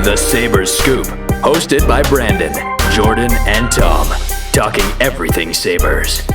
The Sabres Scoop, hosted by Brandon, Jordan, and Tom, talking everything Sabres.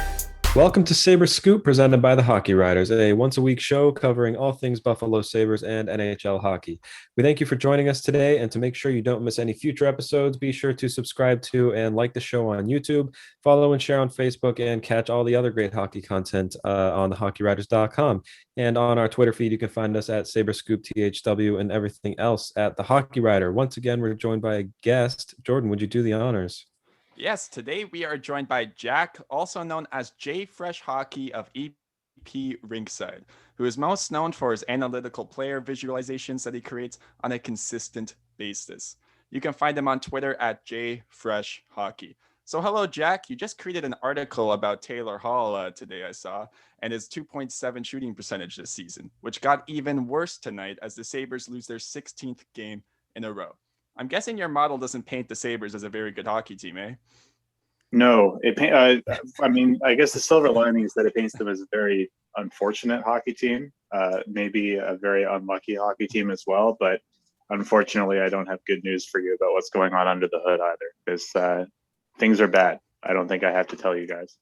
Welcome to Sabres Scoop, presented by the Hockey Writers, a once-a-week show covering all things Buffalo Sabres and NHL hockey. We thank you for joining us today, and to make sure you don't miss any future episodes, be sure to subscribe to and like the show on YouTube, follow and share on Facebook, and catch all the other great hockey content on thehockeywriters.com. And on our Twitter feed, you can find us at Sabres Scoop THW and everything else at the Hockey Writer. Once again, we're joined by a guest. Jordan, would you do the honors? Yes, today we are joined by Jack, also known as JFresh Hockey of EPRinkside, who is most known for his analytical player visualizations that he creates on a consistent basis. You can find him on Twitter at JFresh Hockey. So hello, Jack. You just created an article about Taylor Hall today, I saw, and his 2.7 shooting percentage this season, which got even worse tonight as the Sabres lose their 16th game in a row. I'm guessing your model doesn't paint the Sabres as a very good hockey team, eh? No, I guess the silver lining is that it paints them as a very unfortunate hockey team, maybe a very unlucky hockey team as well. But unfortunately, I don't have good news for you about what's going on under the hood either, because things are bad. I don't think I have to tell you guys.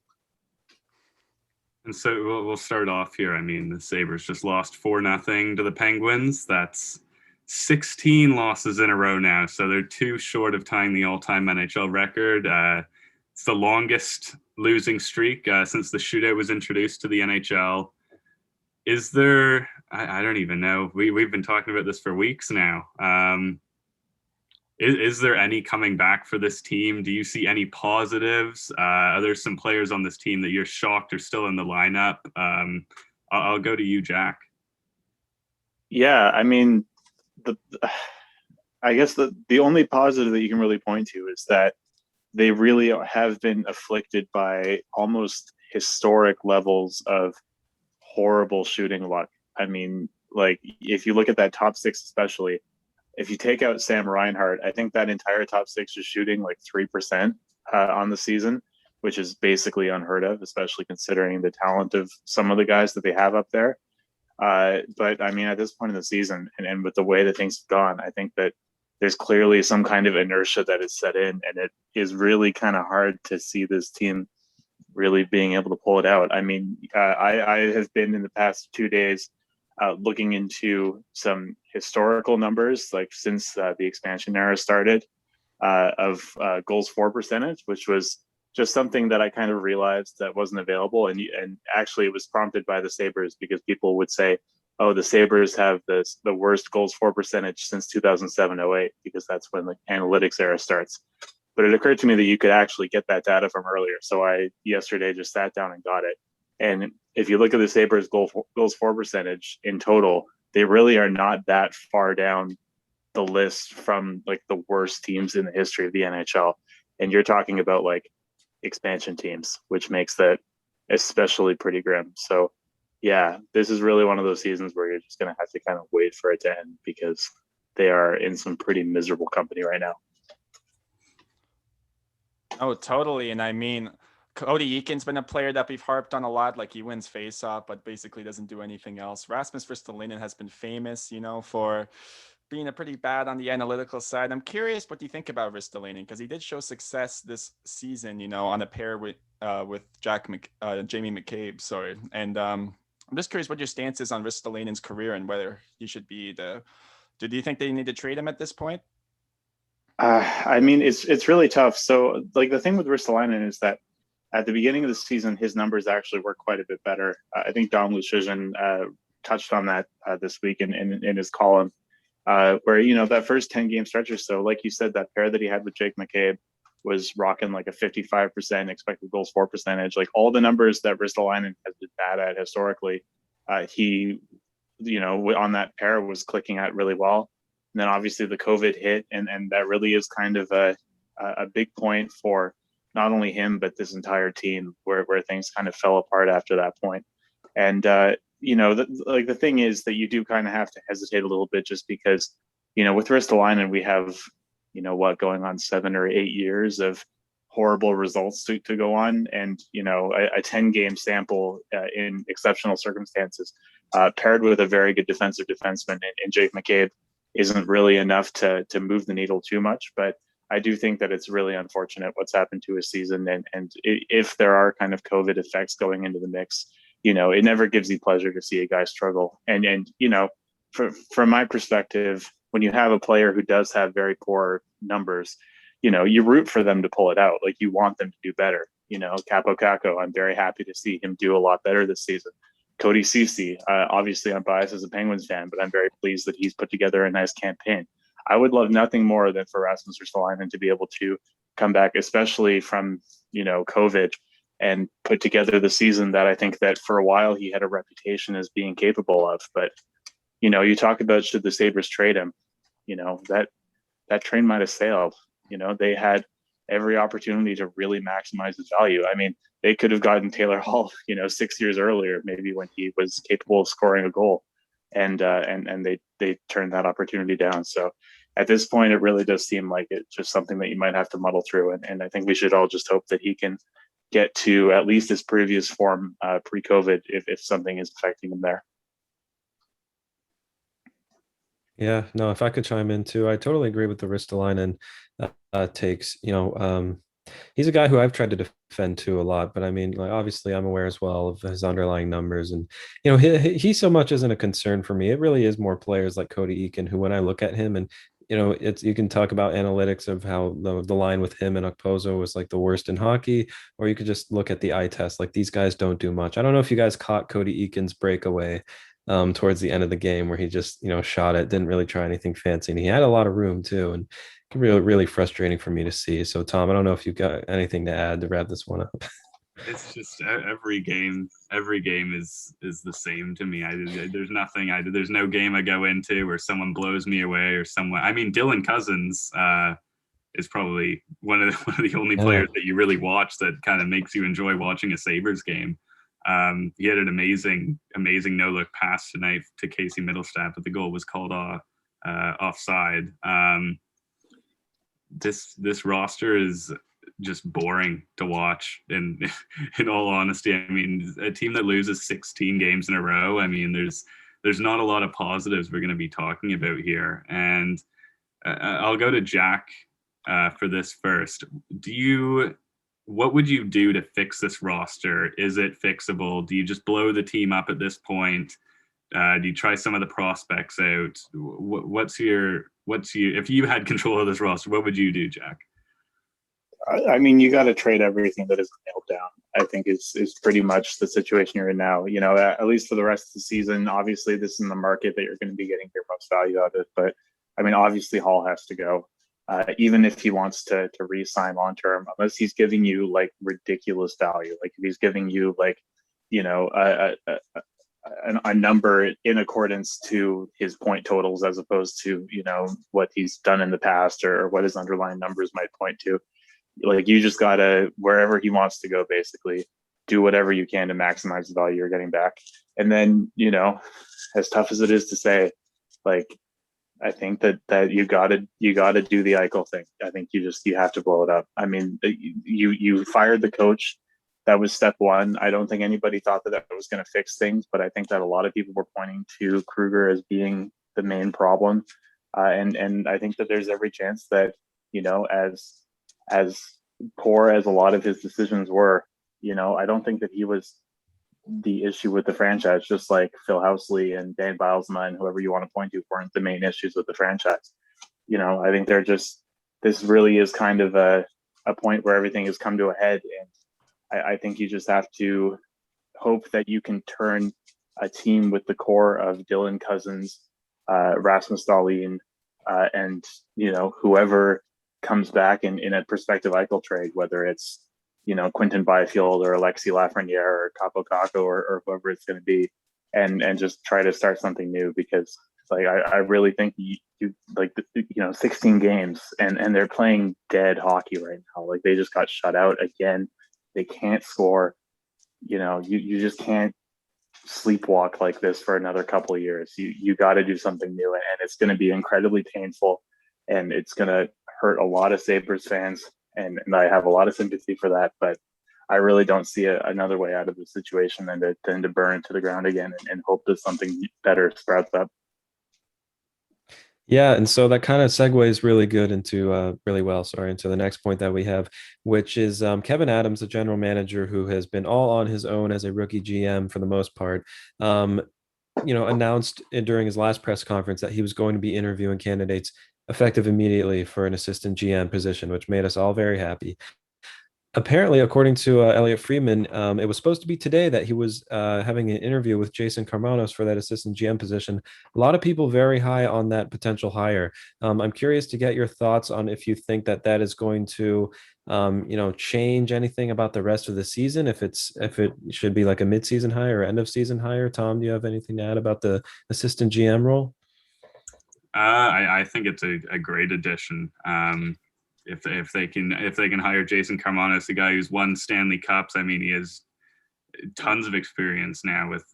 And so we'll start off here. I mean, the Sabres just lost 4-0 to the Penguins. That's 16 losses in a row now, so they're 2 short of tying the all-time NHL record. It's the longest losing streak since the shootout was introduced to the NHL. Is there, I don't even know, we've been talking about this for weeks now. Is there any coming back for this team? Do you see any positives? Are there some players on this team that you're shocked are still in the lineup? I'll go to you, Jack. Yeah, I mean, I guess the only positive that you can really point to is that they really have been afflicted by almost historic levels of horrible shooting luck. I mean, like, if you look at that top 6 especially, if you take out Sam Reinhart, I think that entire top 6 is shooting like 3% on the season, which is basically unheard of, especially considering the talent of some of the guys that they have up there. But I mean, at this point in the season, and with the way that things have gone, I think that there's clearly some kind of inertia that is set in, and it is really kind of hard to see this team really being able to pull it out. I mean, I have been in the past 2 days looking into some historical numbers, like since the expansion era started, of goals for percentage, which was just something that I kind of realized that wasn't available. And actually it was prompted by the Sabres, because people would say, oh, the Sabres have the worst goals for percentage since 2007-08, because that's when the analytics era starts. But it occurred to me that you could actually get that data from earlier. So I yesterday just sat down and got it. And if you look at the Sabres goals for percentage in total, they really are not that far down the list from like the worst teams in the history of the NHL. And you're talking about like expansion teams, which makes that especially pretty grim. So yeah, this is really one of those seasons where you're just going to have to kind of wait for it to end, because they are in some pretty miserable company right now. Oh, totally. And I mean, Cody Eakin's been a player that we've harped on a lot. Like, he wins faceoff, but basically doesn't do anything else. Rasmus Ristolainen has been famous, for being a pretty bad on the analytical side. I'm curious what you think about Ristolainen, because he did show success this season, on a pair with Jamie McCabe. Sorry. And I'm just curious what your stance is on Ristolainen's career and whether he should be do you think they need to trade him at this point? I mean, it's really tough. So like the thing with Ristolainen is that at the beginning of the season, his numbers actually were quite a bit better. I think Dom Lucian touched on that this week in his column, where, that first 10 game stretch or so, like you said, that pair that he had with Jake McCabe was rocking like a 55% expected goals for percentage. Like all the numbers that Ristolainen has been bad at historically, he, on that pair was clicking at really well. And then obviously the COVID hit, and that really is kind of a big point for not only him, but this entire team, where things kind of fell apart after that point. And, the thing is that you do kind of have to hesitate a little bit, just because, with Ristolainen, we have, going on 7 or 8 years of horrible results to go on. And, a 10 game sample in exceptional circumstances, paired with a very good defensive defenseman in Jake McCabe. isn't really enough to move the needle too much. But I do think that it's really unfortunate what's happened to his season. And if there are kind of COVID effects going into the mix, it never gives you pleasure to see a guy struggle. And from my perspective, when you have a player who does have very poor numbers, you root for them to pull it out. Like, you want them to do better. Capo Caco, I'm very happy to see him do a lot better this season. Cody Ceci, obviously I'm biased as a Penguins fan, but I'm very pleased that he's put together a nice campaign. I would love nothing more than for Rasmus Ristolainen to be able to come back, especially from, COVID, and put together the season that I think that for a while he had a reputation as being capable of. But, you talk about, should the Sabres trade him? That train might have sailed. They had every opportunity to really maximize his value. I mean, they could have gotten Taylor Hall, 6 years earlier, maybe when he was capable of scoring a goal, and they turned that opportunity down. So at this point, it really does seem like it's just something that you might have to muddle through. And I think we should all just hope that he can get to at least his previous form pre-COVID, if something is affecting him there. Yeah, no, if I could chime in too, I totally agree with the Ristolainen takes. He's a guy who I've tried to defend too a lot, but I mean, like, obviously I'm aware as well of his underlying numbers, and he so much isn't a concern for me. It really is more players like Cody Eakin, who, when I look at him, and you can talk about analytics of how the line with him and Okposo was like the worst in hockey, or you could just look at the eye test. Like, these guys don't do much. I don't know if you guys caught Cody Eakin's breakaway towards the end of the game, where he just shot it, didn't really try anything fancy, and he had a lot of room too, and really frustrating for me to see. So Tom, I don't know if you've got anything to add to wrap this one up. It's just every game is the same to me. There's no game I go into where someone blows me away, or someone. I mean, Dylan Cousins is probably one of the only players that you really watch that kind of makes you enjoy watching a Sabres game. He had an amazing no-look pass tonight to Casey Middlestat, but the goal was called offside. This roster is just boring to watch, in all honesty. I mean, a team that loses 16 games in a row, I mean, there's not a lot of positives we're going to be talking about here. And I'll go to Jack for this first. What would you do to fix this roster? Is it fixable? Do you just blow the team up at this point? Do you try some of the prospects out? If you had control of this roster, what would you do, Jack? I mean, you got to trade everything that isn't nailed down. I think is pretty much the situation you're in now. At least for the rest of the season. Obviously, this is in the market that you're going to be getting your most value out of it. But I mean, obviously, Hall has to go. Even if he wants to re-sign long term, unless he's giving you like ridiculous value, like if he's giving you like, a number in accordance to his point totals, as opposed to what he's done in the past, or what his underlying numbers might point to. Like, you just gotta, wherever he wants to go, basically do whatever you can to maximize the value you're getting back. And then, as tough as it is to say, like, I think that you gotta do the Eichel thing. I think you have to blow it up. I mean, you fired the coach. That was step one. I don't think anybody thought that was going to fix things, but I think that a lot of people were pointing to Kruger as being the main problem. And I think that there's every chance that, as poor as a lot of his decisions were, I don't think that he was the issue with the franchise, just like Phil Housley and Dan Bilesma and whoever you want to point to weren't the main issues with the franchise. I think this really is kind of a point where everything has come to a head. And I think you just have to hope that you can turn a team with the core of Dylan Cousins, Rasmus Dahlin, and whoever comes back in a prospective Eichel trade, whether it's Quinton Byfield or Alexi Lafreniere or Capo Caco or whoever it's going to be, and just try to start something new. Because like I really think you 16 games and they're playing dead hockey right now. Like, they just got shut out again. They can't score. You just can't sleepwalk like this for another couple of years. You got to do something new, and it's going to be incredibly painful, and it's going to hurt a lot of Sabres fans, and I have a lot of sympathy for that. But I really don't see another way out of the situation than to burn it to the ground again and hope that something better sprouts up. Yeah, and so that kind of segues really good into really well, sorry, into the next point that we have, which is Kevin Adams, the general manager who has been all on his own as a rookie GM for the most part. Um, announced during his last press conference that he was going to be interviewing candidates effective immediately for an assistant GM position, which made us all very happy. Apparently, according to Elliot Friedman, it was supposed to be today that he was having an interview with Jason Carmanos for that assistant GM position. A lot of people very high on that potential hire. I'm curious to get your thoughts on if you think that that is going to, change anything about the rest of the season. If it should be like a midseason hire or end of season hire. Tom, do you have anything to add about the assistant GM role? I think it's a great addition. If they can hire Jason Carmanos, a guy who's won Stanley Cups. I mean, he has tons of experience now with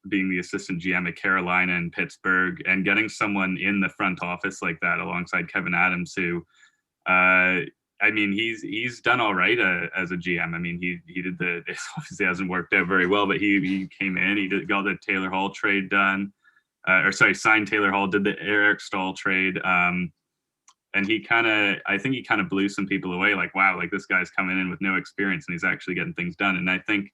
being the assistant GM at Carolina and Pittsburgh, and getting someone in the front office like that alongside Kevin Adams, who I mean, he's done all right as a GM. I mean, he did it obviously hasn't worked out very well, but he came in, got the Taylor Hall trade done. Signed Taylor Hall, did the Eric Stahl trade. And I think he kind of blew some people away. Like, wow, like this guy's coming in with no experience and he's actually getting things done. And I think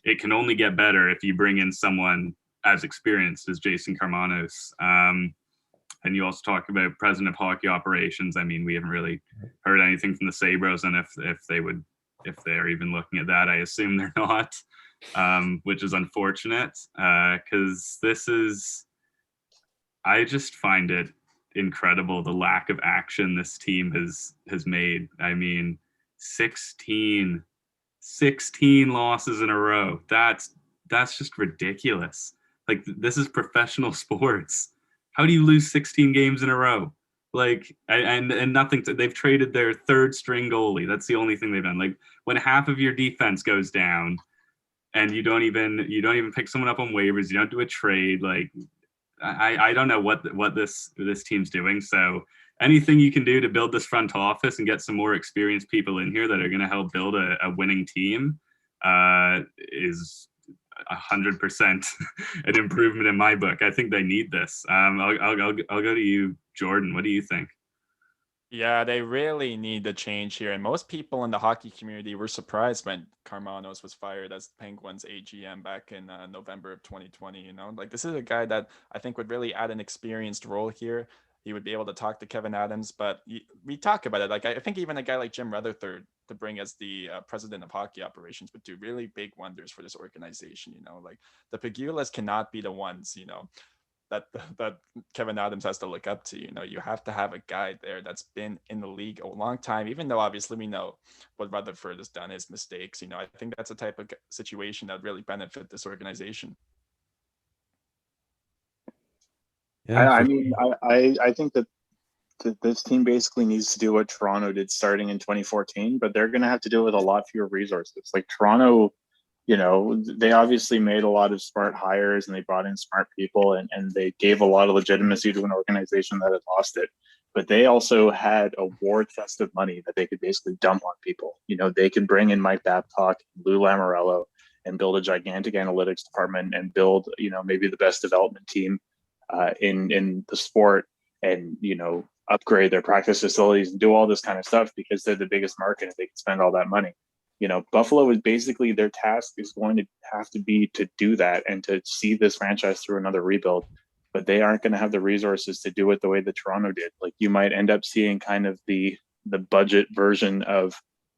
it can only get better if you bring in someone as experienced as Jason Carmanos. And you also talk about president of hockey operations. I mean, we haven't really heard anything from the Sabres, and if they're even looking at that, I assume they're not, which is unfortunate because I just find it incredible the lack of action this team has made. I mean, 16 losses in a row. That's just ridiculous. Like, this is professional sports. How do you lose 16 games in a row? Like, and nothing. They've traded their third string goalie. That's the only thing they've done. Like, when half of your defense goes down, and you don't even pick someone up on waivers, you don't do a trade. Like, I don't know what this team's doing. So anything you can do to build this front office and get some more experienced people in here that are going to help build a winning team is 100% an improvement in my book. I think they need this. I'll go to you, Jordan. What do you think? Yeah, they really need the change here. And most people in the hockey community were surprised when Carmanos was fired as Penguins AGM back in November of 2020. Like, this is a guy that I think would really add an experienced role here. He would be able to talk to Kevin Adams, but we talk about it. Like, I think even a guy like Jim Rutherford to bring as the president of hockey operations would do really big wonders for this organization. Like, the Pegulas cannot be the ones, that Kevin Adams has to look up to. You have to have a guy there that's been in the league a long time, even though obviously we know what Rutherford has done, his mistakes. I think that's a type of situation that would really benefit this organization. Yeah, I think that this team basically needs to do what Toronto did starting in 2014, but they're going to have to do it with a lot fewer resources. Like, Toronto, they obviously made a lot of smart hires and they brought in smart people and they gave a lot of legitimacy to an organization that had lost it. But they also had a war chest of money that they could basically dump on people. They could bring in Mike Babcock, Lou Lamoriello, and build a gigantic analytics department and build, maybe the best development team in the sport, and upgrade their practice facilities and do all this kind of stuff because they're the biggest market and they can spend all that money. Buffalo is basically, their task is going to have to be to do that and to see this franchise through another rebuild, but they aren't going to have the resources to do it the way that Toronto did. Like, you might end up seeing kind of the budget version of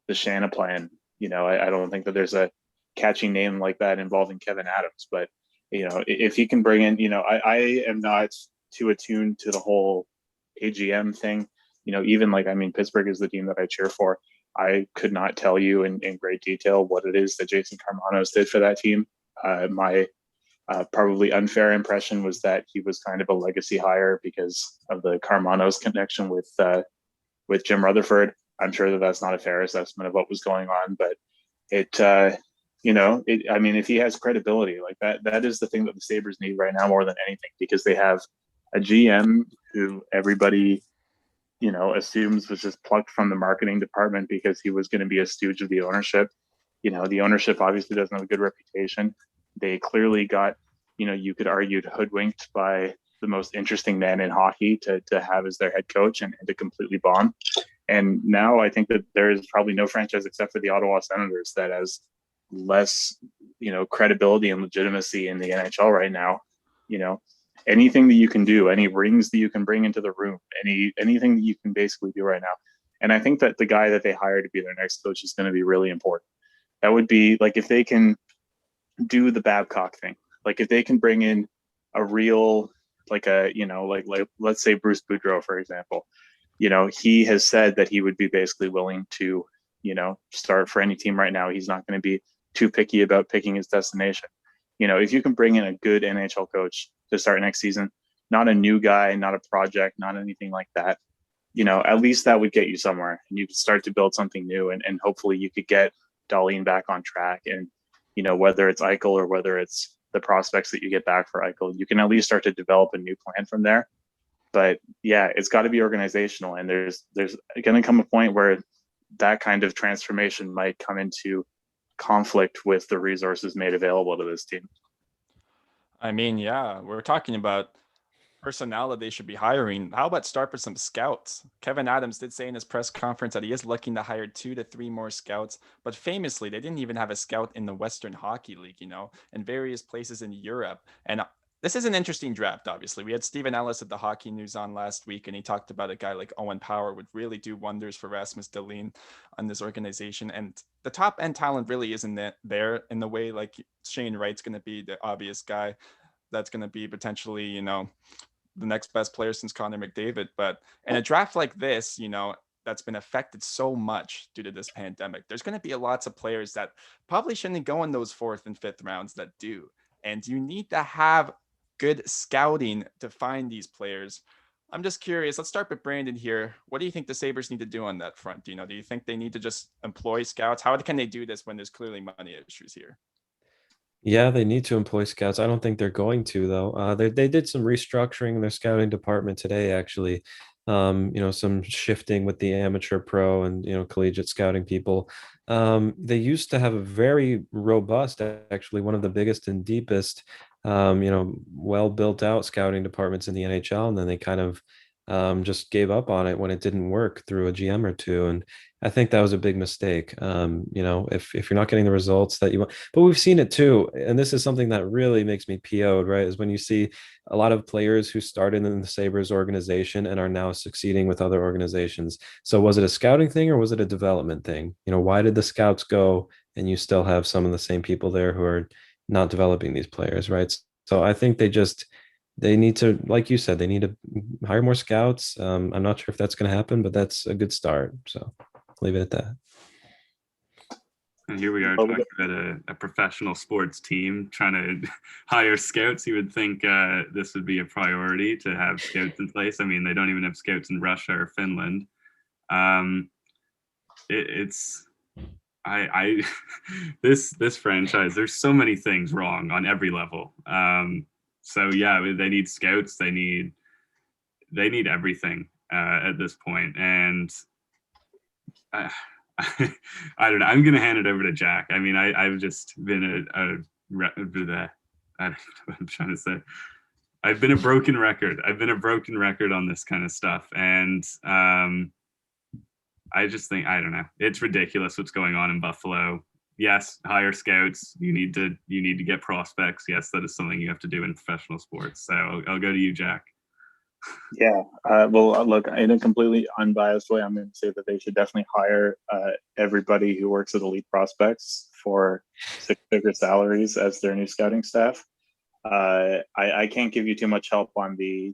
the Shanna plan. I don't think that there's a catchy name like that involving Kevin Adams, but if he can bring in, I am not too attuned to the whole AGM thing. Even Pittsburgh is the team that I cheer for. I could not tell you in great detail what it is that Jason Carmanos did for that team. My probably unfair impression was that he was kind of a legacy hire because of the Carmanos connection with Jim Rutherford. I'm sure that that's not a fair assessment of what was going on, but if he has credibility like that is the thing that the Sabres need right now more than anything, because they have a GM who everybody assumes was just plucked from the marketing department because he was going to be a stooge of the ownership. The ownership obviously doesn't have a good reputation. They clearly got, you could argue, hoodwinked by the most interesting man in hockey to have as their head coach and to completely bomb. And now I think that there is probably no franchise except for the Ottawa Senators that has less, credibility and legitimacy in the NHL right now. Anything that you can do, any rings that you can bring into the room, anything that you can basically do right now. And I think that the guy that they hire to be their next coach is going to be really important. That would be like if they can do the Babcock thing, like if they can bring in a real, like let's say Bruce Boudreau, for example. He has said that he would be basically willing to, start for any team right now. He's not going to be too picky about picking his destination. If you can bring in a good NHL coach to start next season, not a new guy, not a project, not anything like that, at least that would get you somewhere and you could start to build something new and hopefully you could get Darlene back on track. And, whether it's Eichel or whether it's the prospects that you get back for Eichel, you can at least start to develop a new plan from there. But yeah, it's got to be organizational. And there's going to come a point where that kind of transformation might come into conflict with the resources made available to this team. I mean, yeah, we're talking about personnel that they should be hiring. How about start with some scouts? Kevin Adams did say in his press conference that he is looking to hire 2 to 3 more scouts, but famously, they didn't even have a scout in the Western Hockey League, and various places in Europe. And this is an interesting draft, obviously. We had Stephen Ellis at the Hockey News on last week, and he talked about a guy like Owen Power would really do wonders for Rasmus Dahlin on this organization. And the top end talent really isn't there in the way like Shane Wright's going to be the obvious guy that's going to be potentially, the next best player since Connor McDavid. But in a draft like this, that's been affected so much due to this pandemic, there's going to be lots of players that probably shouldn't go in those 4th and 5th rounds that do. And you need to have good scouting to find these players. I'm just curious. Let's start with Brandon here. What do you think the Sabres need to do on that front? Do you think they need to just employ scouts? How can they do this when there's clearly money issues here? Yeah, they need to employ scouts. I don't think they're going to though. They did some restructuring in their scouting department today, actually. Some shifting with the amateur pro and collegiate scouting people. They used to have a very robust, actually one of the biggest and deepest, well built out scouting departments in the NHL, and then they kind of just gave up on it when it didn't work through a GM or two. And I think that was a big mistake. If you're not getting the results that you want, but we've seen it too. And this is something that really makes me PO'd, right? Is when you see a lot of players who started in the Sabres organization and are now succeeding with other organizations. So was it a scouting thing or was it a development thing? Why did the scouts go and you still have some of the same people there who are not developing these players, right? So I think they need to, like you said, they need to hire more scouts. I'm not sure if that's going to happen, but that's a good start. So leave it at that. And here we are talking about a professional sports team trying to hire scouts. You would think this would be a priority to have scouts in place. I mean, they don't even have scouts in Russia or Finland. This franchise, there's so many things wrong on every level. So yeah, they need scouts. They need everything at this point. And I don't know. I'm going to hand it over to Jack. I mean, I've just been I'm trying to say, I've been a broken record. I've been a broken record on this kind of stuff. And I just think, I don't know. It's ridiculous what's going on in Buffalo. Yes, hire scouts. You need to get prospects. Yes, that is something you have to do in professional sports. So I'll go to you, Jack. Yeah. Well, look, in a completely unbiased way, I'm going to say that they should definitely hire everybody who works at Elite Prospects for 6-figure salaries as their new scouting staff. I can't give you too much help on the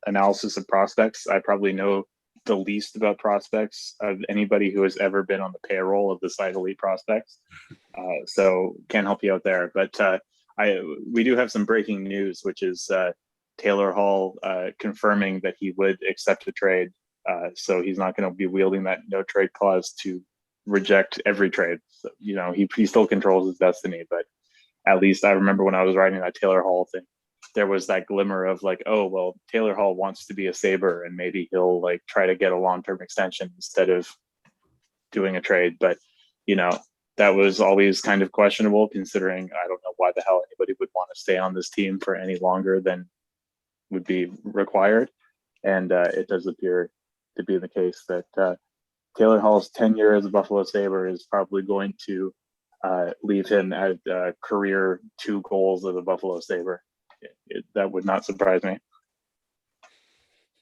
analysis of prospects. I probably know the least about prospects of anybody who has ever been on the payroll of the site Elite Prospects. So can't help you out there. But we do have some breaking news, which is Taylor Hall confirming that he would accept a trade. So he's not going to be wielding that no trade clause to reject every trade. So, he still controls his destiny. But at least I remember when I was writing that Taylor Hall thing, there was that glimmer of like, oh, well, Taylor Hall wants to be a Sabre and maybe he'll like try to get a long-term extension instead of doing a trade. But, that was always kind of questionable considering I don't know why the hell anybody would want to stay on this team for any longer than would be required. And it does appear to be the case that Taylor Hall's tenure as a Buffalo Sabre is probably going to leave him at career 2 goals as a Buffalo Sabre. That would not surprise me.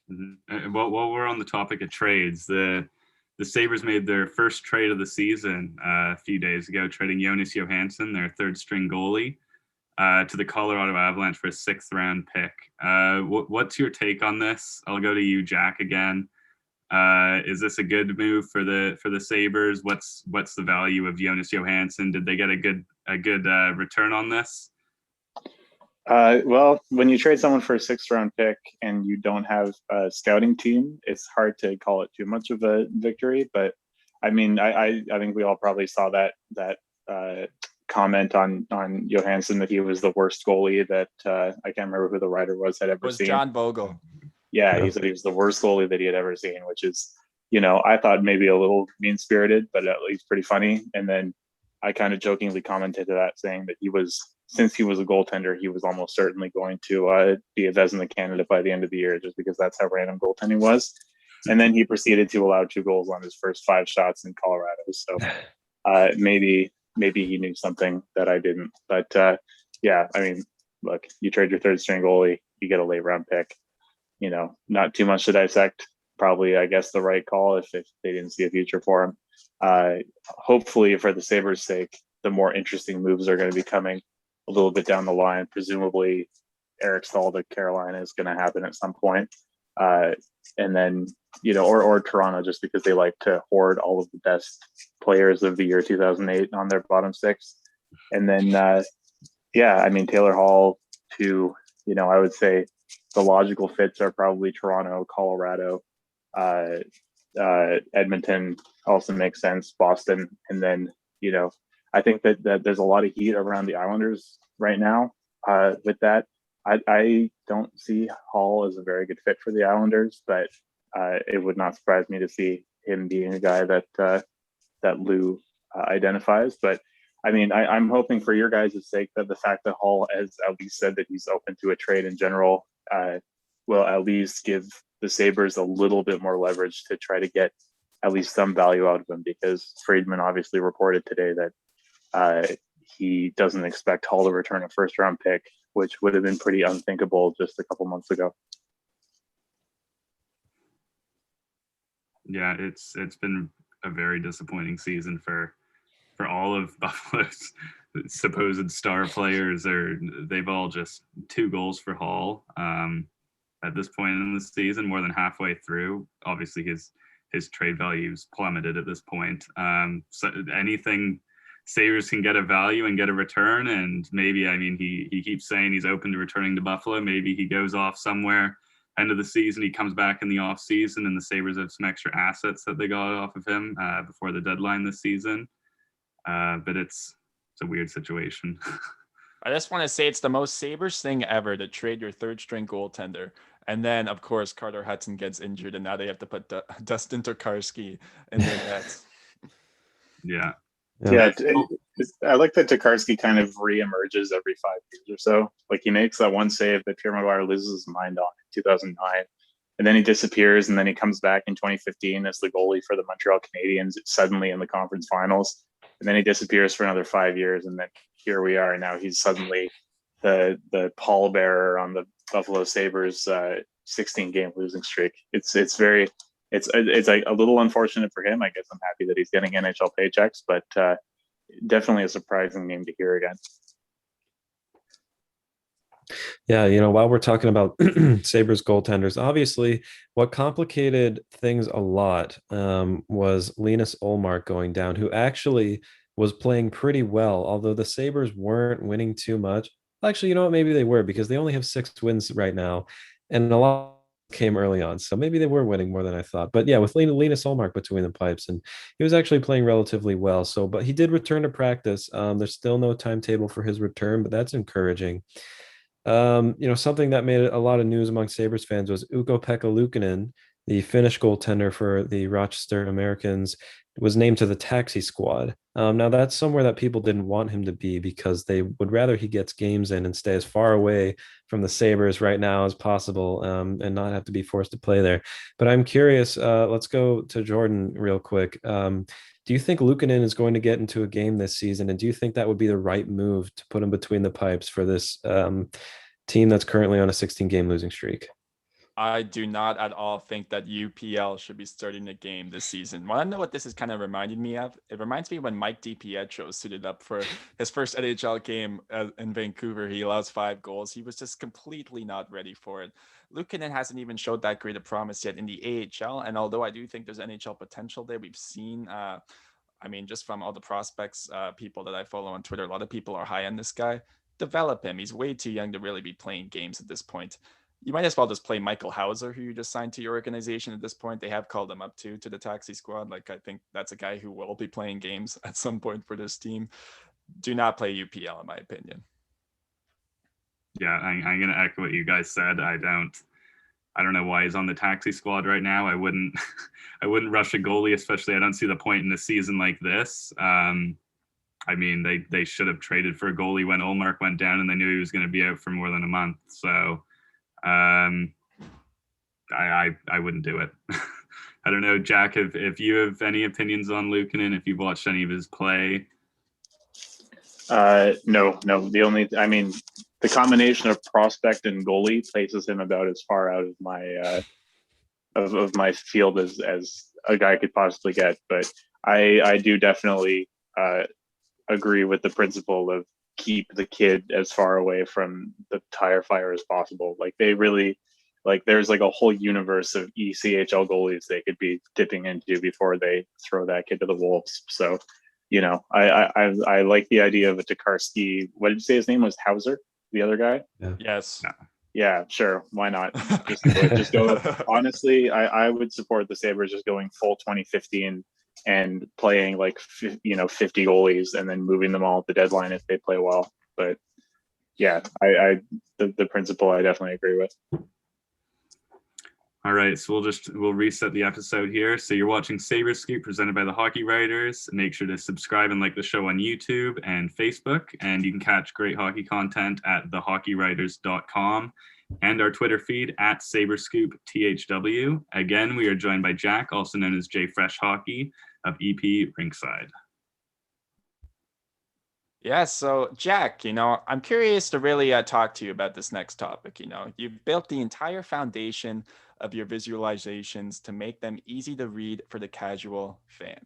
Mm-hmm. Well, while we're on the topic of trades, the Sabres made their first trade of the season a few days ago, trading Jonas Johansson, their third-string goalie, to the Colorado Avalanche for a 6th-round pick. What's your take on this? I'll go to you, Jack, again. Is this a good move for the Sabres? What's the value of Jonas Johansson? Did they get a good return on this? Well, when you trade someone for a 6th-round pick and you don't have a scouting team, it's hard to call it too much of a victory. But I mean, I think we all probably saw that comment on Johansson that he was the worst goalie that I can't remember who the writer had ever seen. John Bogle. Yeah, he said he was the worst goalie that he had ever seen, which is, I thought maybe a little mean-spirited, but at least pretty funny. And then I kind of jokingly commented to that, saying that since he was a goaltender, he was almost certainly going to be a Vezina candidate by the end of the year, just because that's how random goaltending was. And then he proceeded to allow 2 goals on his first 5 shots in Colorado. So maybe he knew something that I didn't. But yeah, I mean, look, you trade your 3rd-string goalie, you get a late-round pick. Not too much to dissect. Probably, I guess, the right call if they didn't see a future for him. Hopefully, for the Sabres' sake, the more interesting moves are going to be coming a little bit down the line. Presumably, Eric Stahl to Carolina is going to happen at some point. And then, or Toronto, just because they like to hoard all of the best players of the year 2008 on their bottom 6. And then, I mean, Taylor Hall to, I would say the logical fits are probably Toronto, Colorado, Edmonton also makes sense, Boston. And then, I think that there's a lot of heat around the Islanders right now with that. I don't see Hall as a very good fit for the Islanders, but it would not surprise me to see him being a guy that Lou identifies. But I mean, I'm hoping for your guys' sake that the fact that Hall has at least said that he's open to a trade in general will at least give the Sabres a little bit more leverage to try to get at least some value out of him, because Friedman obviously reported today that he doesn't expect Hall to return a 1st-round pick, which would have been pretty unthinkable just a couple months ago. Yeah, it's been a very disappointing season for all of Buffalo's supposed star players. They've all just 2 goals for Hall at this point in the season, more than halfway through. Obviously, his trade value's plummeted at this point. So anything Sabres can get a value and get a return, and maybe, I mean, he keeps saying he's open to returning to Buffalo. Maybe he goes off somewhere end of the season, he comes back in the off season, and the Sabres have some extra assets that they got off of him before the deadline this season. But it's a weird situation. I just want to say it's the most Sabres thing ever to trade your 3rd-string goaltender. And then, of course, Carter Hudson gets injured, and now they have to put Dustin Tokarski in their nets. Yeah. I like that Tokarski kind of reemerges every 5 years or so. Like, he makes that one save that Pierre Maguire loses his mind on in 2009, and then he disappears, and then he comes back in 2015 as the goalie for the Montreal Canadiens, suddenly in the conference finals, and then he disappears for another 5 years, and then here we are. Now he's suddenly the pallbearer on the Buffalo Sabres 16-game losing streak. It's like a little unfortunate for him. I guess I'm happy that he's getting NHL paychecks, but definitely a surprising name to hear again. Yeah, while we're talking about Sabres goaltenders, obviously what complicated things a lot was Linus Ullmark going down, who actually was playing pretty well, although the Sabres weren't winning too much. Actually, you know what? Maybe they were, because they only have 6 wins right now, and a lot came early on. So maybe they were winning more than I thought. But yeah, with Linus Ullmark between the pipes, and he was actually playing relatively well. So, but he did return to practice. There's still no timetable for his return, but that's encouraging. Something that made a lot of news among Sabres fans was Ukko-Pekka Luukkonen the Finnish goaltender for the Rochester Americans, was named to the taxi squad. Now that's somewhere that people didn't want him to be because they would rather he gets games in and stay as far away from the Sabres right now as possible, and not have to be forced to play there. But I'm curious. Let's go to Jordan real quick. Do you think Luukkonen is going to get into a game this season, and do you think that would be the right move to put him between the pipes for this team that's currently on a 16-game losing streak? I do not at all think that UPL should be starting a game this season. Want to know what this is kind of reminding me of? It reminds me when Mike DiPietro suited up for his first NHL game in Vancouver. He allows 5 goals. He was just completely not ready for it. Luukkonen hasn't even showed that great a promise yet in the AHL. And although I do think there's NHL potential there, we've seen, just from all the prospects, people that I follow on Twitter, a lot of people are high on this guy. Develop him. He's way too young to really be playing games at this point. You might as well just play Michael Hauser, who you just signed to your organization at this point. They have called him up to the taxi squad. Like, I think that's a guy who will be playing games at some point for this team. Do not play UPL, in my opinion. Yeah, I'm going to echo what you guys said. I don't know why he's on the taxi squad right now. I wouldn't rush a goalie, especially I don't see the point in a season like this. They should have traded for a goalie when Ullmark went down and they knew he was going to be out for more than a month. So I wouldn't do it. I don't know, Jack, if you have any opinions on Luukkonen, if you've watched any of his play. No. The combination of prospect and goalie places him about as far out of my of my field as a guy could possibly get. But I do definitely agree with the principle of keep the kid as far away from the tire fire as possible. Like, they really, there's like a whole universe of ECHL goalies they could be dipping into before they throw that kid to the wolves. So, I like the idea of a Tokarski. What did you say his name was? Hauser, the other guy? Yeah. Yes. Yeah, sure. Why not? Just go. Honestly, I would support the Sabres just going full 2015 and playing 50 goalies and then moving them all at the deadline if they play well. But yeah, the principle I definitely agree with. All right, so we'll reset the episode here. So you're watching Sabres Scoop presented by the Hockey Writers. Make sure to subscribe and like the show on YouTube and Facebook, and you can catch great hockey content at thehockeywriters.com and our Twitter feed at SabresScoopTHW. Again, we are joined by Jack, also known as JFresh Hockey of EPRinkside. Yeah, so Jack, I'm curious to really talk to you about this next topic. You've built the entire foundation of your visualizations to make them easy to read for the casual fan.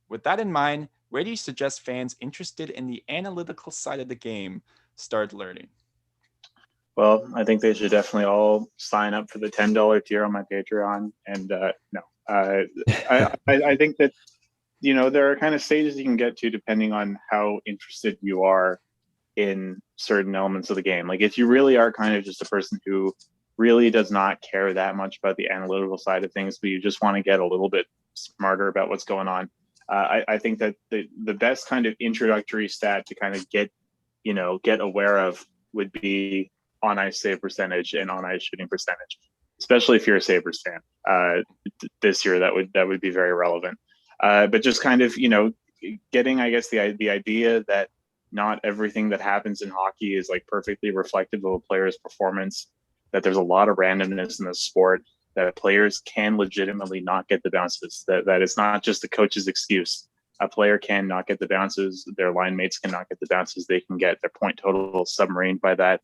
With that in mind, where do you suggest fans interested in the analytical side of the game start learning? Well, I think they should definitely all sign up for the $10 tier on my Patreon. And I think that, there are kind of stages you can get to depending on how interested you are in certain elements of the game. Like, if you really are kind of just a person who really does not care that much about the analytical side of things, but you just want to get a little bit smarter about what's going on, I think that the best kind of introductory stat to kind of get aware of would be on ice save percentage and on ice shooting percentage, especially if you're a Sabres fan. This year, that would be very relevant. But just kind of, getting, I guess, the idea that not everything that happens in hockey is perfectly reflective of a player's performance, that there's a lot of randomness in the sport, that players can legitimately not get the bounces, that it's not just the coach's excuse. A player can not get the bounces, their line mates cannot get the bounces they can get, their point total is submarined by that.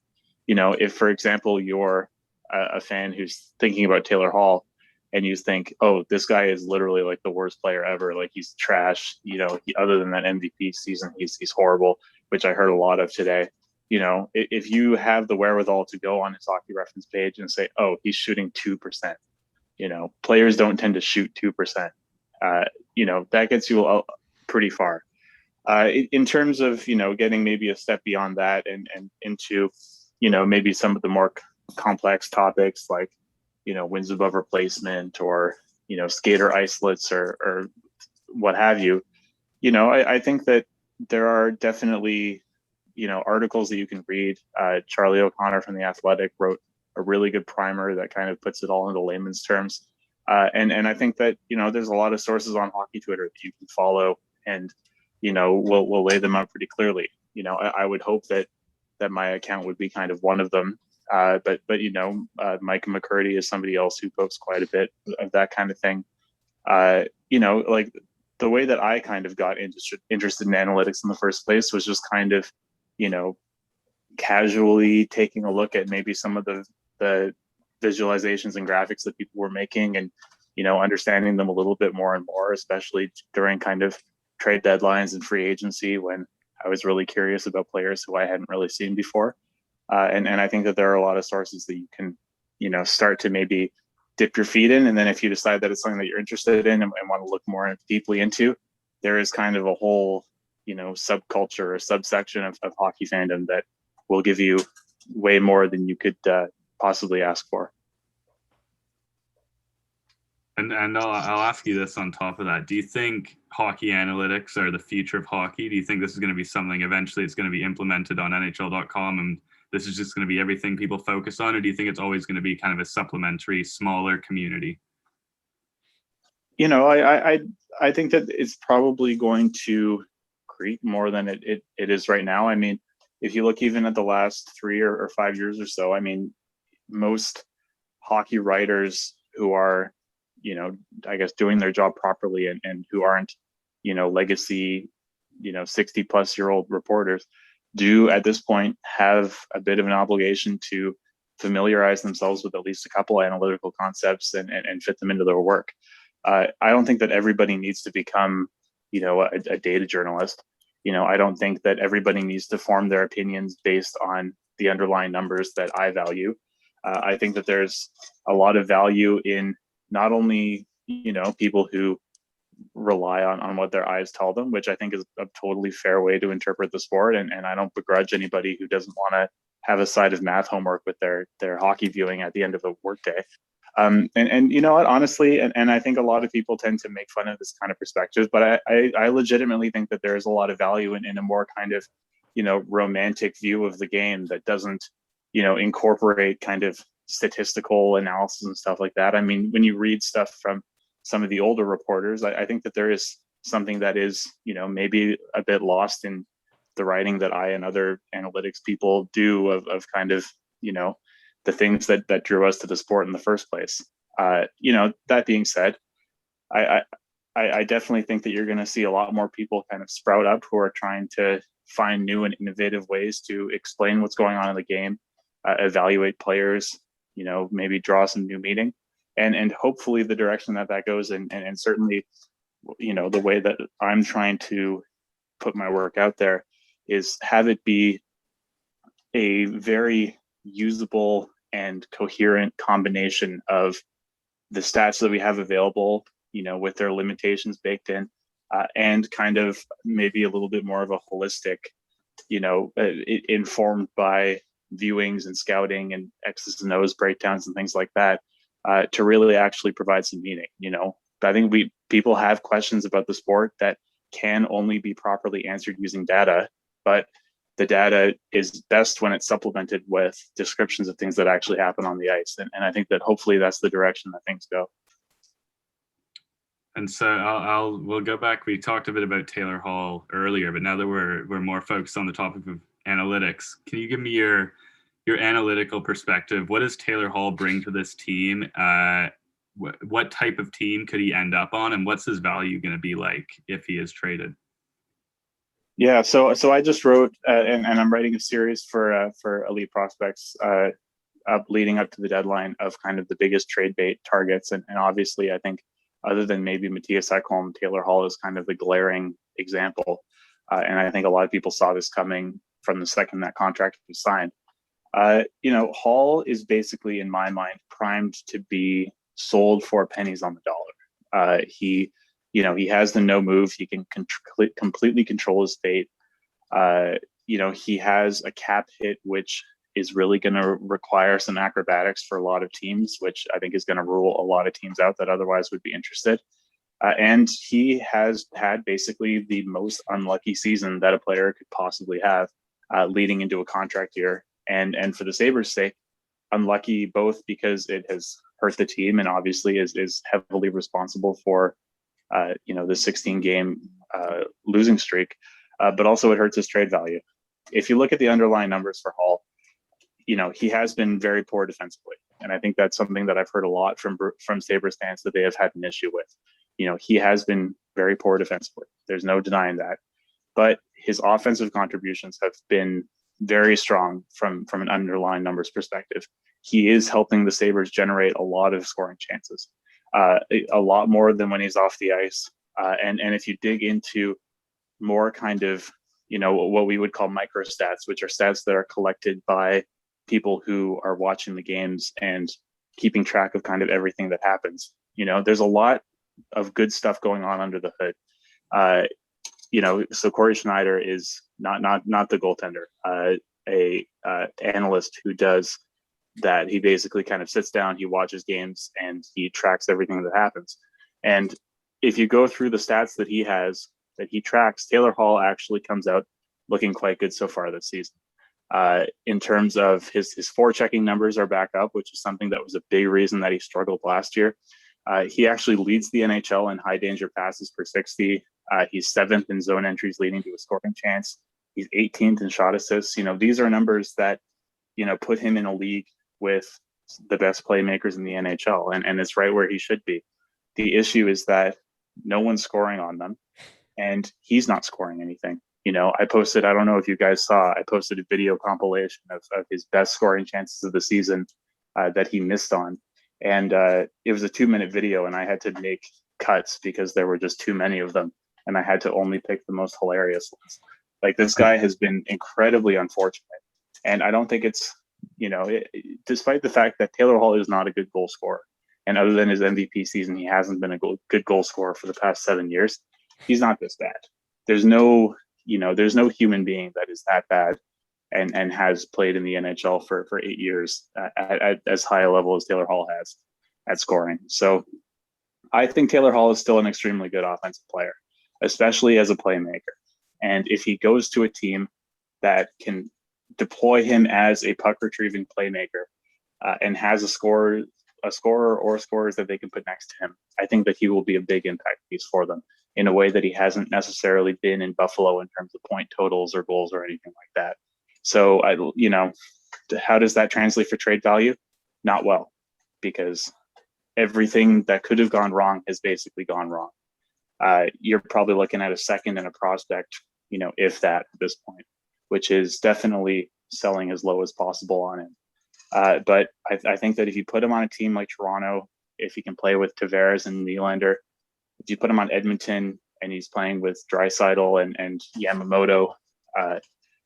If, for example, you're a fan who's thinking about Taylor Hall and you think, oh, this guy is literally the worst player ever, he's trash, other than that MVP season, he's horrible, which I heard a lot of today. If you have the wherewithal to go on his hockey reference page and say, oh, he's shooting 2%, players don't tend to shoot 2%. That gets you pretty far. In terms of, getting maybe a step beyond that and into, maybe some of the more complex topics like, wins above replacement or, skater isolates or what have you, I think that there are definitely, articles that you can read. Charlie O'Connor from The Athletic wrote a really good primer that kind of puts it all into layman's terms. And I think that, there's a lot of sources on hockey Twitter that you can follow, and, we'll lay them out pretty clearly. I would hope that my account would be kind of one of them. But Mike McCurdy is somebody else who posts quite a bit of that kind of thing. Like the way that I kind of got interested in analytics in the first place was just kind of, casually taking a look at maybe some of the visualizations and graphics that people were making, and understanding them a little bit more and more, especially during kind of trade deadlines and free agency, when I was really curious about players who I hadn't really seen before. And I think that there are a lot of sources that you can start to maybe dip your feet in, and then if you decide that it's something that you're interested in and want to look more deeply into, there is kind of a whole subculture or subsection of hockey fandom that will give you way more than you could possibly ask for. And I'll ask you this on top of that. Do you think hockey analytics are the future of hockey? Do you think this is going to be something eventually it's going to be implemented on NHL.com and this is just going to be everything people focus on? Or do you think it's always going to be kind of a supplementary, smaller community? I think that it's probably going to creep more than it is right now. I mean, if you look even at the last 3 or 5 years or so, I mean, most hockey writers who are, I guess doing their job properly and who aren't, legacy, 60 plus year old reporters do at this point have a bit of an obligation to familiarize themselves with at least a couple analytical concepts and fit them into their work. I don't think that everybody needs to become, a data journalist. I don't think that everybody needs to form their opinions based on the underlying numbers that I value. I think that there's a lot of value in not only, people who rely on what their eyes tell them, which I think is a totally fair way to interpret the sport. And I don't begrudge anybody who doesn't want to have a side of math homework with their hockey viewing at the end of a workday. And you know what, honestly, and I think a lot of people tend to make fun of this kind of perspective, but I legitimately think that there is a lot of value in a more kind of, romantic view of the game that doesn't, incorporate kind of statistical analysis and stuff like that. I mean, when you read stuff from some of the older reporters, I think that there is something that is, maybe a bit lost in the writing that I and other analytics people do of kind of, the things that drew us to the sport in the first place. That being said, I definitely think that you're going to see a lot more people kind of sprout up who are trying to find new and innovative ways to explain what's going on in the game, evaluate players, maybe draw some new meaning, and hopefully the direction that goes, and certainly, the way that I'm trying to put my work out there is have it be a very usable and coherent combination of the stats that we have available, with their limitations baked in, and kind of maybe a little bit more of a holistic, informed by viewings and scouting and X's and O's breakdowns and things like that, to really actually provide some meaning. I think people have questions about the sport that can only be properly answered using data, but the data is best when it's supplemented with descriptions of things that actually happen on the ice. And I think that hopefully that's the direction that things go. And so we'll go back. We talked a bit about Taylor Hall earlier, but now that we're more focused on the topic of analytics, can you give me your analytical perspective? What does Taylor Hall bring to this team? What type of team could he end up on, and what's his value going to be like if he is traded? Yeah, so I just wrote, and I'm writing a series for Elite Prospects leading up to the deadline of kind of the biggest trade bait targets, and obviously I think other than maybe Matthias Ekholm, Taylor Hall is kind of the glaring example, and I think a lot of people saw this coming from the second that contract was signed. Hall is basically, in my mind, primed to be sold for pennies on the dollar. He has the no move. He can completely control his fate. He has a cap hit, which is really going to require some acrobatics for a lot of teams, which I think is going to rule a lot of teams out that otherwise would be interested. And he has had basically the most unlucky season that a player could possibly have, leading into a contract year. And for the Sabres' sake, unlucky both because it has hurt the team, and obviously is heavily responsible for the 16 game losing streak. But also it hurts his trade value. If you look at the underlying numbers for Hall, he has been very poor defensively. And I think that's something that I've heard a lot from Sabres fans that they have had an issue with. He has been very poor defensively. There's no denying that. But his offensive contributions have been very strong from an underlying numbers perspective. He is helping the Sabres generate a lot of scoring chances, a lot more than when he's off the ice. And if you dig into more kind of, what we would call micro stats, which are stats that are collected by people who are watching the games and keeping track of kind of everything that happens. There's a lot of good stuff going on under the hood. So Corey Schneider is not the goaltender, a analyst who does that. He basically kind of sits down, he watches games, and he tracks everything that happens. And if you go through the stats that he has, that he tracks, Taylor Hall actually comes out looking quite good so far this season. In terms of his forechecking numbers are back up, which is something that was a big reason that he struggled last year. He actually leads the NHL in high danger passes per 60. He's 7th in zone entries leading to a scoring chance. He's 18th in shot assists. These are numbers that, put him in a league with the best playmakers in the NHL, and it's right where he should be. The issue is that no one's scoring on them, and he's not scoring anything. I posted, I don't know if you guys saw, I posted a video compilation of his best scoring chances of the season that he missed on. And it was a 2-minute video, and I had to make cuts because there were just too many of them. And I had to only pick the most hilarious ones. Like, this guy has been incredibly unfortunate. And I don't think it's, despite the fact that Taylor Hall is not a good goal scorer, and other than his MVP season, he hasn't been a good goal scorer for the past 7 years. He's not this bad. There's no human being that is that bad and has played in the NHL for 8 years at as high a level as Taylor Hall has at scoring. So I think Taylor Hall is still an extremely good offensive player, especially as a playmaker. And if he goes to a team that can deploy him as a puck retrieving playmaker and has a scorer or scorers that they can put next to him, I think that he will be a big impact piece for them in a way that he hasn't necessarily been in Buffalo in terms of point totals or goals or anything like that. So, how does that translate for trade value? Not well, because everything that could have gone wrong has basically gone wrong. You're probably looking at a second and a prospect, if that at this point, which is definitely selling as low as possible on him. But I think that if you put him on a team like Toronto, if he can play with Tavares and Nylander, if you put him on Edmonton and he's playing with Draisaitl and Yamamoto,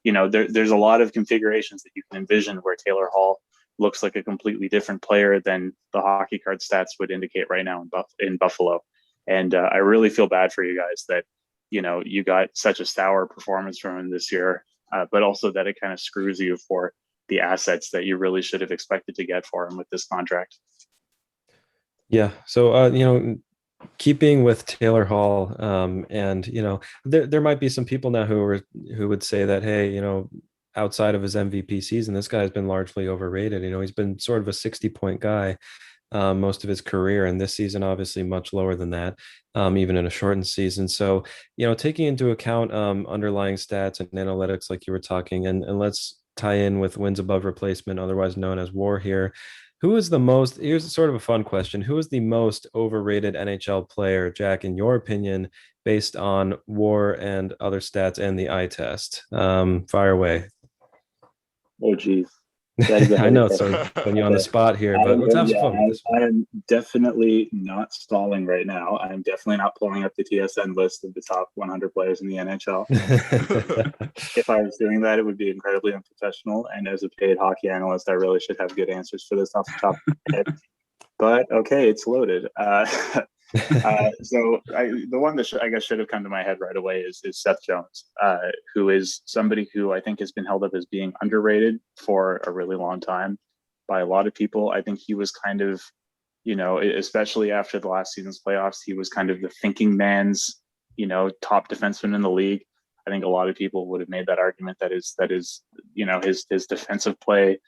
there's a lot of configurations that you can envision where Taylor Hall looks like a completely different player than the hockey card stats would indicate right now in Buffalo. And I really feel bad for you guys that, you got such a sour performance from him this year, but also that it kind of screws you for the assets that you really should have expected to get for him with this contract. Yeah. So, keeping with Taylor Hall, and there might be some people now who would say that, hey, outside of his MVP season, this guy has been largely overrated. He's been sort of a 60-point guy most of his career, and this season obviously much lower than that, even in a shortened season. So, taking into account underlying stats and analytics, like you were talking, and let's tie in with wins above replacement, otherwise known as WAR here. Here's sort of a fun question. Who is the most overrated NHL player, Jack, in your opinion, based on WAR and other stats and the eye test? Fire away. Oh, geez. I know, so putting you on the spot here, but let's have some fun with this one. I am definitely not stalling right now. I'm definitely not pulling up the TSN list of the top 100 players in the NHL. If I was doing that, it would be incredibly unprofessional. And as a paid hockey analyst, I really should have good answers for this off the top of my head. But okay, it's loaded. So the one that I guess should have come to my head right away is Seth Jones, who is somebody who I think has been held up as being underrated for a really long time by a lot of people. I think he was kind of, especially after the last season's playoffs, he was kind of the thinking man's, top defenseman in the league. I think a lot of people would have made that argument that his defensive play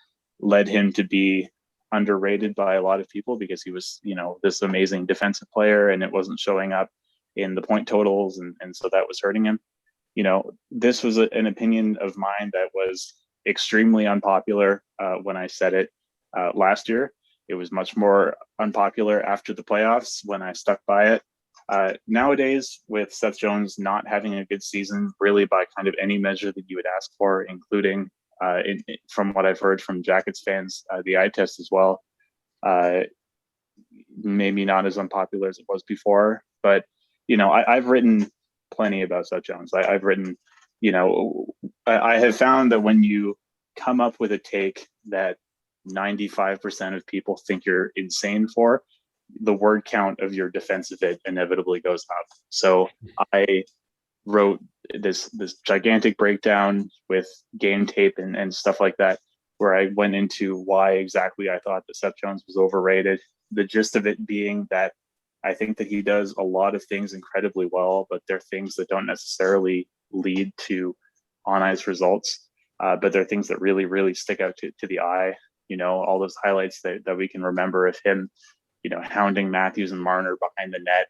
led him to be underrated by a lot of people because he was, this amazing defensive player, and it wasn't showing up in the point totals, and so that was hurting him. This was an opinion of mine that was extremely unpopular when I said it last year. It was much more unpopular after the playoffs when I stuck by it. Nowadays, with Seth Jones not having a good season, really by kind of any measure that you would ask for, including from what I've heard from Jackets fans, the eye test as well, maybe not as unpopular as it was before. But, I've written plenty about Seth Jones. I've written, I have found that when you come up with a take that 95% of people think you're insane for, the word count of your defensive hit inevitably goes up. So I wrote this gigantic breakdown with game tape and stuff like that, where I went into why exactly I thought that Seth Jones was overrated. The gist of it being that I think that he does a lot of things incredibly well, but they're things that don't necessarily lead to on ice results. But they're things that really, really stick out to the eye. All those highlights that we can remember of him, hounding Matthews and Marner behind the net,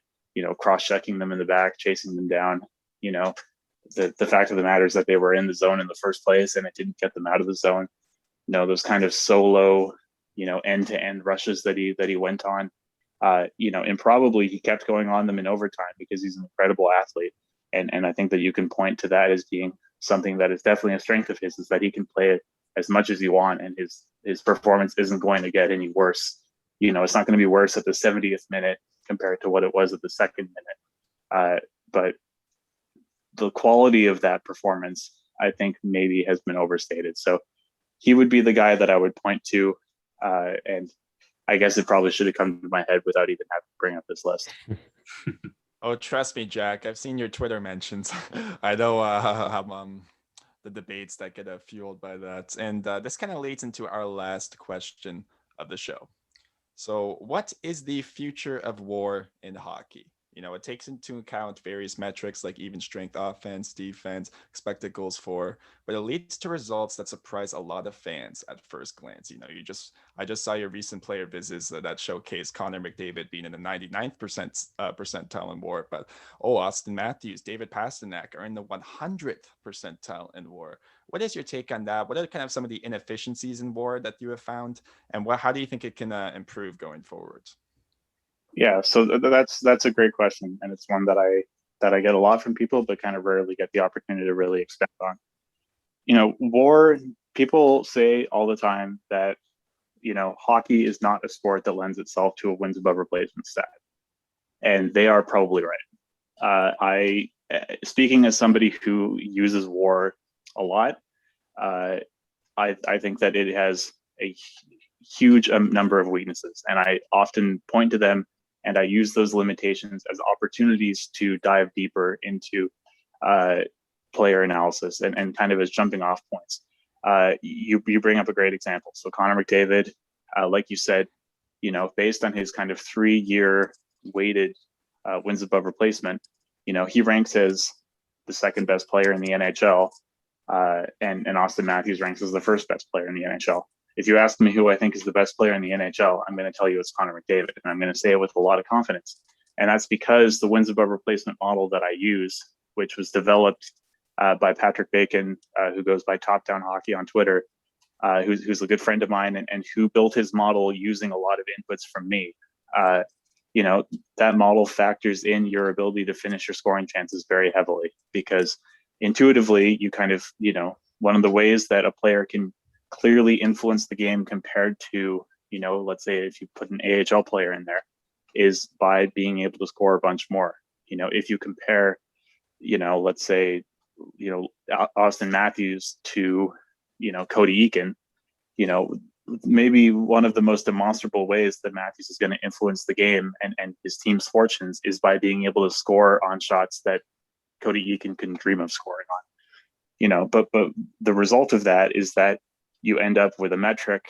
cross-checking them in the back, chasing them down. The fact of the matter is that they were in the zone in the first place, and it didn't get them out of the zone. Those kind of solo, end-to-end rushes that he went on. And probably he kept going on them in overtime because he's an incredible athlete. And I think that you can point to that as being something that is definitely a strength of his, is that he can play it as much as you want, and his performance isn't going to get any worse. It's not going to be worse at the 70th minute compared to what it was at the second minute. But the quality of that performance, I think, maybe has been overstated. So he would be the guy that I would point to. And I guess it probably should have come to my head without even having to bring up this list. Oh, trust me, Jack. I've seen your Twitter mentions. I know the debates that get fueled by that. And this kind of leads into our last question of the show. So what is the future of WAR in hockey? It takes into account various metrics like even strength offense, defense, expected goals for, but it leads to results that surprise a lot of fans at first glance. I just saw your recent player visits that showcase Connor McDavid being in the 99th percentile in WAR, but Austin Matthews, David Pastrnak are in the 100th percentile in WAR. What is your take on that? What are kind of some of the inefficiencies in WAR that you have found, and how do you think it can improve going forward? Yeah, so that's a great question, and it's one that I get a lot from people, but kind of rarely get the opportunity to really expand on. WAR, people say all the time that hockey is not a sport that lends itself to a wins above replacement stat, and they are probably right. Speaking as somebody who uses WAR a lot, I think that it has a huge number of weaknesses, and I often point to them. And I use those limitations as opportunities to dive deeper into player analysis and kind of as jumping off points. You bring up a great example. So Connor McDavid, like you said, based on his kind of 3-year weighted wins above replacement, he ranks as the second best player in the NHL, and Austin Matthews ranks as the first best player in the NHL. If you ask me who I think is the best player in the NHL, I'm going to tell you it's Connor McDavid, and I'm going to say it with a lot of confidence. And that's because the wins above replacement model that I use, which was developed by Patrick Bacon, who goes by Top Down Hockey on Twitter, who's a good friend of mine, and who built his model using a lot of inputs from me. That model factors in your ability to finish your scoring chances very heavily, because intuitively, you kind of, one of the ways that a player can clearly influence the game compared to, let's say if you put an AHL player in there, is by being able to score a bunch more. If you compare, let's say, Austin Matthews to, Cody Eakin, maybe one of the most demonstrable ways that Matthews is going to influence the game and his team's fortunes is by being able to score on shots that Cody Eakin couldn't dream of scoring on. But the result of that is that you end up with a metric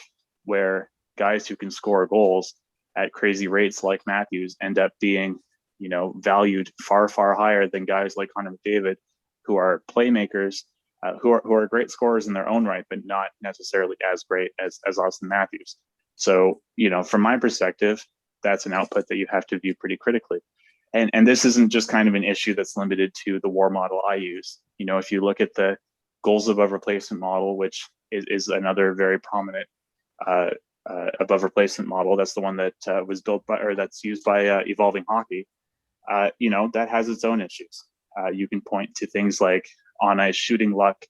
where guys who can score goals at crazy rates like Matthews end up being, valued far, far higher than guys like Connor McDavid, who are playmakers, who are great scorers in their own right, but not necessarily as great as Austin Matthews. So, from my perspective, that's an output that you have to view pretty critically. And this isn't just kind of an issue that's limited to the WAR model I use. If you look at the goals above replacement model, which is another very prominent above replacement model, that's the one that was built by, or that's used by Evolving Hockey. That has its own issues. You can point to things like on ice shooting luck,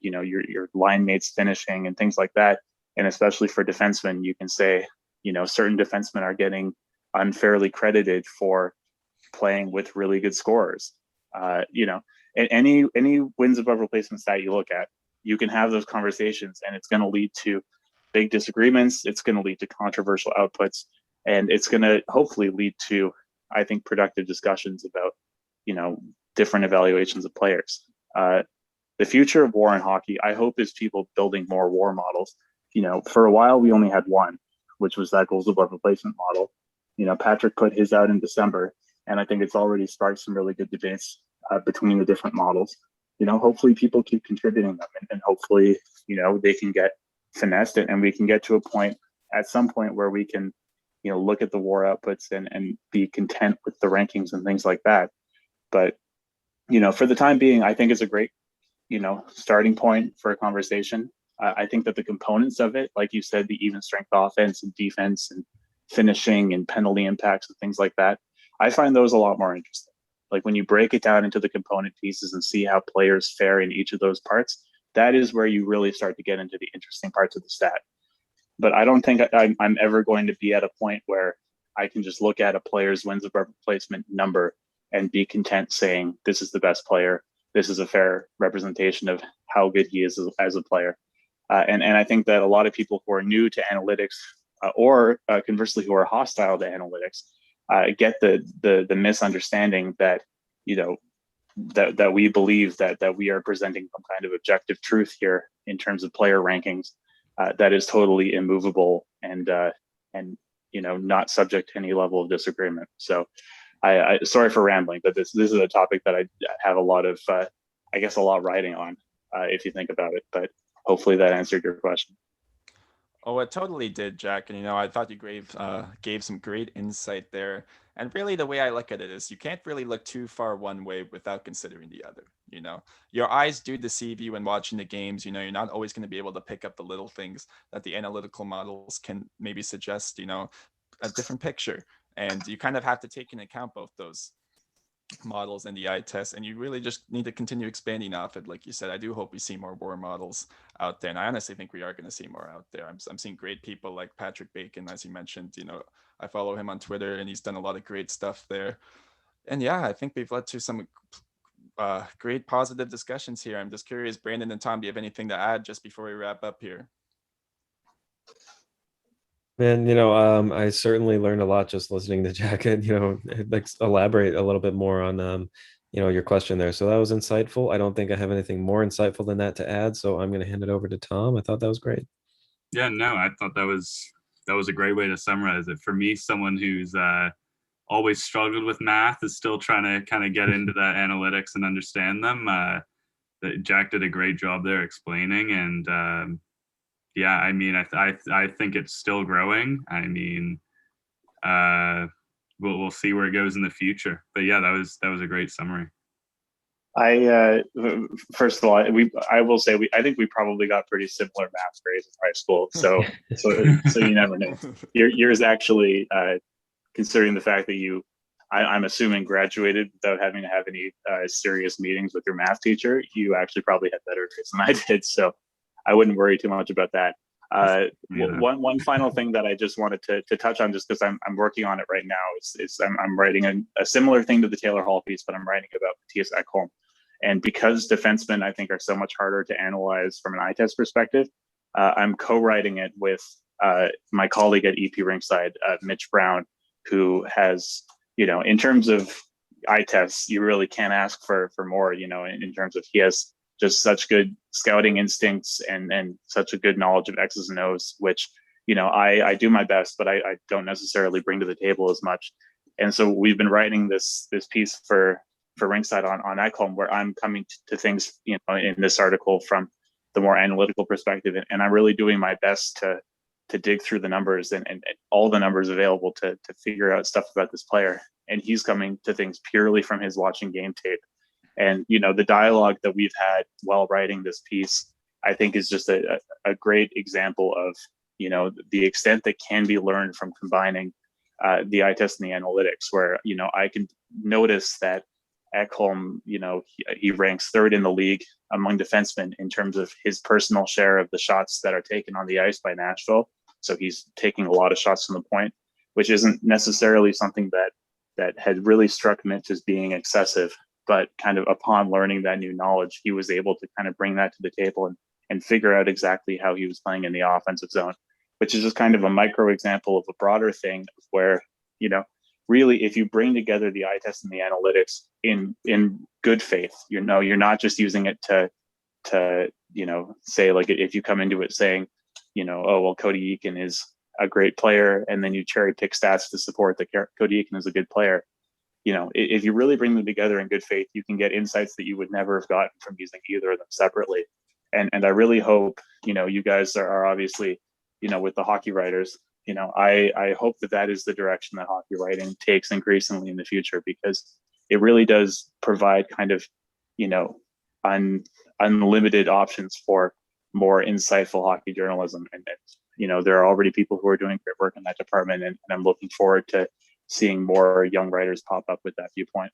your line mates finishing and things like that. And especially for defensemen, you can say, certain defensemen are getting unfairly credited for playing with really good scorers. And any wins above replacement stat you look at, you can have those conversations, and it's going to lead to big disagreements. It's going to lead to controversial outputs, and it's going to hopefully lead to, I think, productive discussions about, different evaluations of players. The future of WAR in hockey, I hope, is people building more WAR models. For a while, we only had one, which was that goals above replacement model. Patrick put his out in December, and I think it's already sparked some really good debates between the different models. Hopefully people keep contributing them, and hopefully, they can get finessed, and we can get to a point at some point where we can, look at the WAR outputs and be content with the rankings and things like that. But, for the time being, I think it's a great, starting point for a conversation. I think that the components of it, like you said, the even strength offense and defense and finishing and penalty impacts and things like that, I find those a lot more interesting. Like when you break it down into the component pieces and see how players fare in each of those parts, that is where you really start to get into the interesting parts of the stat. But I don't think I'm ever going to be at a point where I can just look at a player's wins above replacement number and be content saying this is the best player. This is a fair representation of how good he is as a player. And I think that a lot of people who are new to analytics or conversely who are hostile to analytics get the misunderstanding that, that we believe that we are presenting some kind of objective truth here in terms of player rankings that is totally immovable and not subject to any level of disagreement. So I sorry for rambling, but this is a topic that I have a lot of, a lot riding on if you think about it, but hopefully that answered your question. Oh, it totally did, Jack. And I thought you gave some great insight there. And really, the way I look at it is you can't really look too far one way without considering the other. Your eyes do deceive you when watching the games. You're not always going to be able to pick up the little things that the analytical models can maybe suggest, a different picture. And you kind of have to take into account both those models and the eye test, and you really just need to continue expanding off it. Like you said, I do hope we see more WAR models out there, and I honestly think we are going to see more out there. I'm seeing great people like Patrick Bacon, as you mentioned. I follow him on Twitter, and he's done a lot of great stuff there. And yeah, I think we've led to some great positive discussions here. I'm just curious, Brandon and Tom, do you have anything to add just before we wrap up here? Man, I certainly learned a lot just listening to Jack and, elaborate a little bit more on, your question there. So that was insightful. I don't think I have anything more insightful than that to add. So I'm going to hand it over to Tom. I thought that was great. Yeah, no, I thought that was a great way to summarize it. For me, someone who's always struggled with math is still trying to kind of get into that analytics and understand them. That Jack did a great job there explaining, and yeah, I mean, I think it's still growing. I mean, we'll see where it goes in the future. But yeah, that was a great summary. First of all, I will say I think we probably got pretty similar math grades in high school. So you never know. Yours actually, considering the fact that I'm assuming graduated without having to have any serious meetings with your math teacher, you actually probably had better grades than I did. So I wouldn't worry too much about that. One final thing that I just wanted to touch on, just because I'm working on it right now, is I'm writing a similar thing to the Taylor Hall piece, but I'm writing about Matthias Ekholm. And because defensemen, I think, are so much harder to analyze from an eye test perspective, I'm co-writing it with my colleague at EPRinkside, Mitch Brown, who has, in terms of eye tests, you really can't ask for more, in terms of he has just such good scouting instincts and such a good knowledge of X's and O's, which, I do my best, but I don't necessarily bring to the table as much. And so we've been writing this piece for Rinkside on Ekholm, where I'm coming to things, in this article from the more analytical perspective. And I'm really doing my best to to dig through the numbers and all the numbers available to figure out stuff about this player. And he's coming to things purely from his watching game tape. And, you know, the dialogue that we've had while writing this piece, I think is just a great example of, you know, the extent that can be learned from combining the eye test and the analytics, where, you know, I can notice that Ekholm, you know, he ranks third in the league among defensemen in terms of his personal share of the shots that are taken on the ice by Nashville. So he's taking a lot of shots from the point, which isn't necessarily something that had really struck Mitch as being excessive. But kind of upon learning that new knowledge, he was able to kind of bring that to the table and figure out exactly how he was playing in the offensive zone, which is just kind of a micro example of a broader thing where, you know, really, if you bring together the eye test and the analytics in good faith, you know, you're not just using it to you know, say, like, if you come into it saying, you know, oh, well, Cody Eakin is a great player, and then you cherry pick stats to support that Cody Eakin is a good player. You know, if you really bring them together in good faith, you can get insights that you would never have gotten from using either of them separately. And I really hope, you know, you guys are obviously, you know, with the hockey writers, you know, I hope that is the direction that hockey writing takes increasingly in the future, because it really does provide kind of, you know, unlimited options for more insightful hockey journalism. And, you know, there are already people who are doing great work in that department, and I'm looking forward to seeing more young writers pop up with that viewpoint.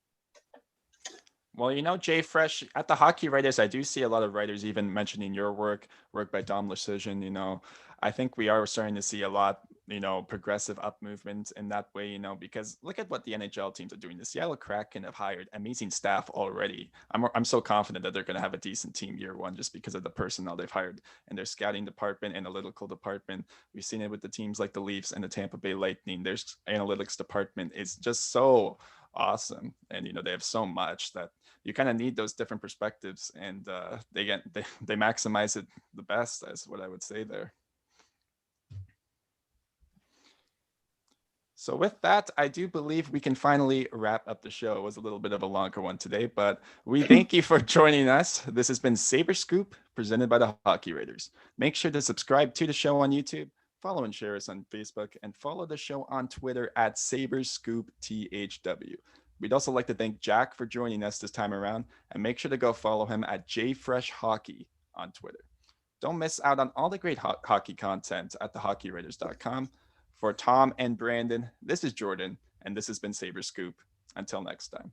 Well, you know, JFresh, at the Hockey Writers, I do see a lot of writers even mentioning your work by Dom Lucian. You know, I think we are starting to see a lot, you know, progressive up movement in that way, you know, because look at what the NHL teams are doing. The Seattle Kraken have hired amazing staff already. I'm so confident that they're going to have a decent team year one just because of the personnel they've hired in their scouting department, analytical department. We've seen it with the teams like the Leafs and the Tampa Bay Lightning. Their analytics department is just so awesome, and you know, they have so much that you kind of need those different perspectives, and they maximize it the best, is what I would say there. So with that, I do believe we can finally wrap up the show. It was a little bit of a longer one today, but we thank you for joining us. This has been Sabres Scoop, presented by the Hockey Writers. Make sure to subscribe to the show on YouTube, follow and share us on Facebook, and follow the show on Twitter at Sabres Scoop THW. We'd also like to thank Jack for joining us this time around, and make sure to go follow him at JFresh Hockey on Twitter. Don't miss out on all the great hockey content at thehockeywriters.com. For Tom and Brandon, this is Jordan, and this has been Sabres Scoop. Until next time.